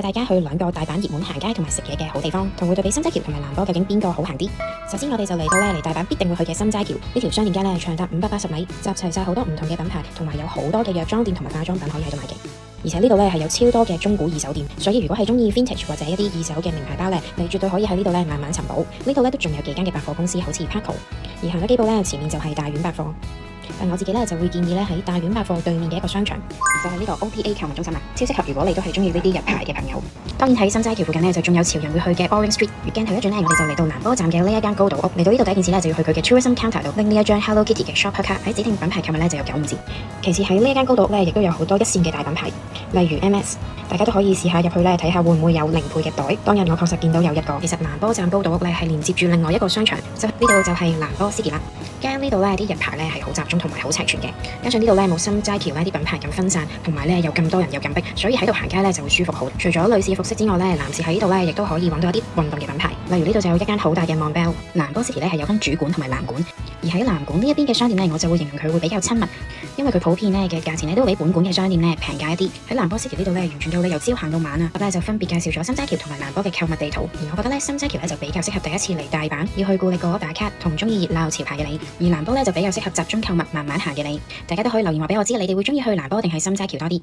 大家去兩個大阪熱門行街同埋食嘢嘅好地方，同會對比心齋橋同埋難波究竟邊個好行啲。首先我哋就嚟到嚟大阪必定會去嘅心齋橋，呢條商店街長達580米，集齊晒好多唔同嘅品牌，同埋有好多嘅藥妝店同埋化妝品可以喺度買嘅。而且呢度係有超多嘅中古二手店，所以如果係中意 vintage 或者一啲二手嘅名牌包咧，你絕對可以喺呢度慢慢尋寶。呢度都仲有幾間嘅百貨公司，好似 Parco， 而行咗幾步前面就係大丸百貨。但我自己就會建議喺大丸百貨對面嘅一個商場，就係呢個 OPA 購物中心啦，超適合如果你都係中意呢啲日牌嘅朋友。當然喺心齋橋附近就仲有潮人會去嘅 Boring Street。月鏡頭一轉我哋就嚟到難波站嘅呢一間高島屋。嚟到呢度第一件事就要去佢嘅 Tourism Counter 度拎呢一張 Hello Kitty 嘅 Shopper 卡，喺指定品牌購物就有95折。其次喺呢一間高島屋亦都有好多一線嘅大品牌，例如 MS， 大家都可以試下入去睇下會唔會有零配嘅袋。當日我確實見到有一個。其實難波站高島屋係連接住另外一個商場，呢度就係難波 City 啦。加呢度啲日牌係好集中同埋好齊全嘅，加上呢度冇心齋橋啲品牌咁分散，同埋有咁多人又咁逼，所以喺度行街就會舒服好。除咗女士服飾之外男士喺呢度亦都可以揾到一啲運動嘅品牌，例如呢度就有一間好大嘅 Montbell。難波 City 係有分主館同埋南館，而喺南館呢一邊嘅商店我就會形容佢會比較親密，因為佢普遍嘅價錢都比本館嘅商店平價一啲。喺難波 City 呢度完全到由朝行到晚啊，我就分別介紹咗心齋橋同埋難波嘅購物地圖。而我覺得心齋橋就比較適合第一次嚟大阪要去固力果打卡同中意熱鬧潮牌嘅你，而難波就比較適合集中購物慢慢行嘅你。大家都可以留言話俾我知，你哋會中意去難波定係心齋橋多啲。